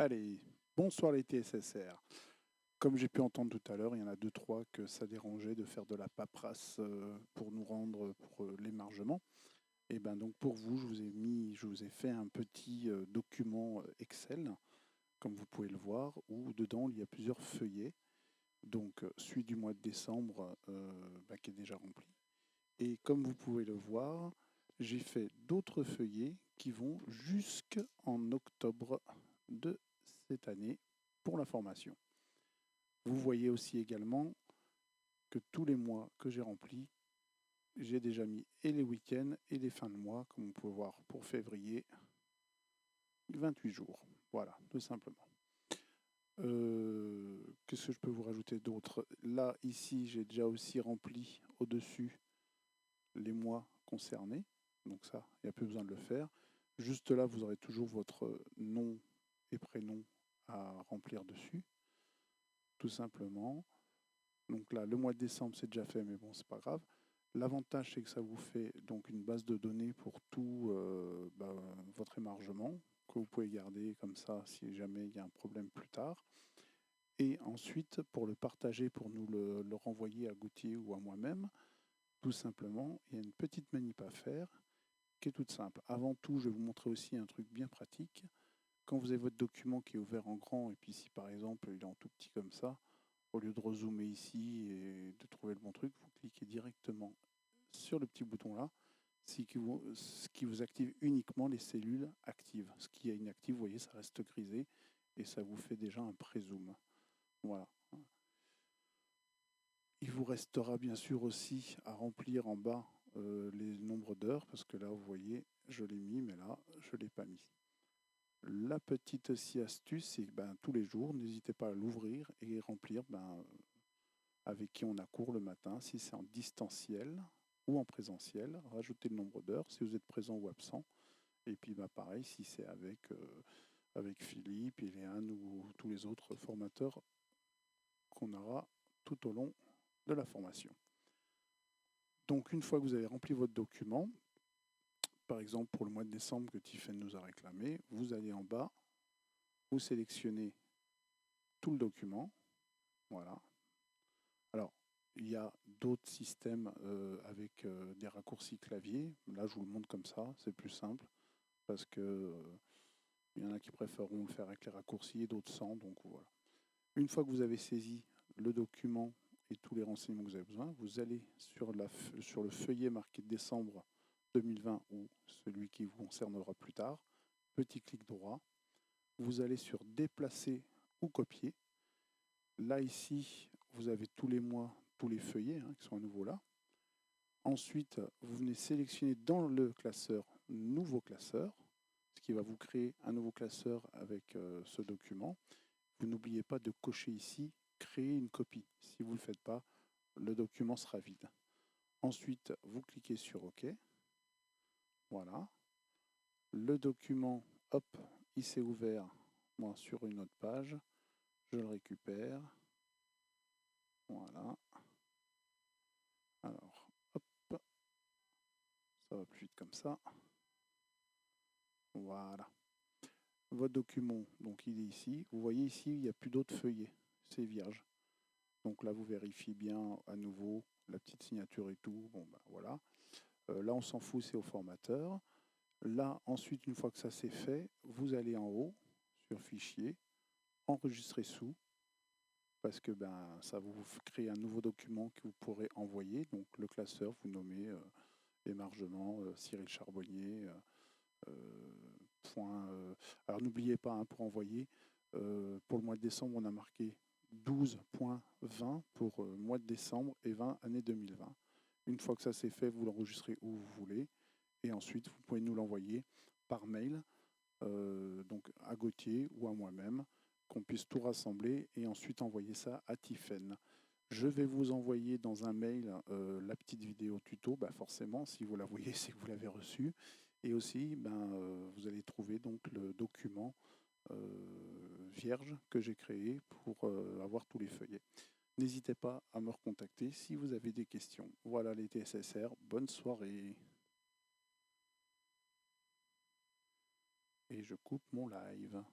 Allez, bonsoir les TSSR. Comme j'ai pu entendre tout à l'heure, il y en a deux, trois que ça dérangeait de faire de la paperasse pour nous rendre pour l'émargement. Et ben donc pour vous, je vous ai fait un petit document Excel, comme vous pouvez le voir, où dedans il y a plusieurs feuillets. Donc celui du mois de décembre qui est déjà rempli. Et comme vous pouvez le voir, j'ai fait d'autres feuillets qui vont jusqu'en octobre de cette année pour la formation. Vous voyez aussi également que tous les mois que j'ai remplis, j'ai déjà mis et les week-ends et les fins de mois, comme on peut voir pour février, 28 jours. Voilà, tout simplement. Qu'est-ce que je peux vous rajouter d'autre? Là, ici, j'ai déjà aussi rempli au-dessus les mois concernés. Donc ça, il n'y a plus besoin de le faire. Juste là, vous aurez toujours votre nom et prénom à remplir dessus, tout simplement. Donc là, le mois de décembre, c'est déjà fait, mais bon, c'est pas grave. L'avantage, c'est que ça vous fait donc une base de données pour tout votre émargement, que vous pouvez garder comme ça si jamais il y a un problème plus tard. Et ensuite, pour le partager, pour nous le renvoyer à Gauthier ou à moi-même, tout simplement, il y a une petite manip à faire qui est toute simple. Avant tout, je vais vous montrer aussi un truc bien pratique. Quand vous avez votre document qui est ouvert en grand, et puis si par exemple il est en tout petit comme ça, au lieu de rezoomer ici et de trouver le bon truc, vous cliquez directement sur le petit bouton là, ce qui vous active uniquement les cellules actives. Ce qui est inactif, vous voyez, ça reste grisé et ça vous fait déjà un pré-zoom. Voilà. Il vous restera bien sûr aussi à remplir en bas les nombres d'heures, parce que là, vous voyez, je l'ai mis, mais là, je ne l'ai pas mis. La petite aussi astuce, c'est tous les jours, n'hésitez pas à l'ouvrir et remplir avec qui on a cours le matin, si c'est en distanciel ou en présentiel, rajoutez le nombre d'heures, si vous êtes présent ou absent. Et puis pareil, si c'est avec Philippe, Iléane ou tous les autres formateurs qu'on aura tout au long de la formation. Donc une fois que vous avez rempli votre document, par exemple pour le mois de décembre que Tiffen nous a réclamé, vous allez en bas, vous sélectionnez tout le document. Voilà. Alors, il y a d'autres systèmes avec des raccourcis clavier. Là, je vous le montre comme ça, c'est plus simple, parce que il y en a qui préféreront le faire avec les raccourcis et d'autres sans. Donc voilà. Une fois que vous avez saisi le document et tous les renseignements que vous avez besoin, vous allez sur le feuillet marqué décembre 2020 ou celui qui vous concernera plus tard. Petit clic droit. Vous allez sur déplacer ou copier. Là, ici, vous avez tous les mois, tous les feuillets qui sont à nouveau là. Ensuite, vous venez sélectionner dans le classeur Nouveau classeur, ce qui va vous créer un nouveau classeur avec ce document. Vous n'oubliez pas de cocher ici Créer une copie. Si vous ne le faites pas, le document sera vide. Ensuite, vous cliquez sur OK. Voilà. Le document, hop, il s'est ouvert sur une autre page. Je le récupère. Voilà. Alors, hop, ça va plus vite comme ça. Voilà. Votre document, donc il est ici. Vous voyez ici, il n'y a plus d'autres feuillets. C'est vierge. Donc là, vous vérifiez bien à nouveau la petite signature et tout. Bon, voilà. Là, on s'en fout, c'est au formateur. Là, ensuite, une fois que ça c'est fait, vous allez en haut sur Fichier, Enregistrer sous, parce que ça vous crée un nouveau document que vous pourrez envoyer. Donc le classeur, vous nommez émargement Cyril Charbonnier. Alors n'oubliez pas, pour envoyer, pour le mois de décembre, on a marqué 12.20 pour mois de décembre et 20 année 2020. Une fois que ça c'est fait, vous l'enregistrez où vous voulez. Et ensuite, vous pouvez nous l'envoyer par mail, donc à Gauthier ou à moi-même, qu'on puisse tout rassembler et ensuite envoyer ça à Tiffen. Je vais vous envoyer dans un mail la petite vidéo tuto, forcément, si vous la voyez, c'est que vous l'avez reçue. Et aussi, vous allez trouver donc le document vierge que j'ai créé pour avoir tous les feuillets. N'hésitez pas à me recontacter si vous avez des questions. Voilà les TSSR, bonne soirée. Et je coupe mon live.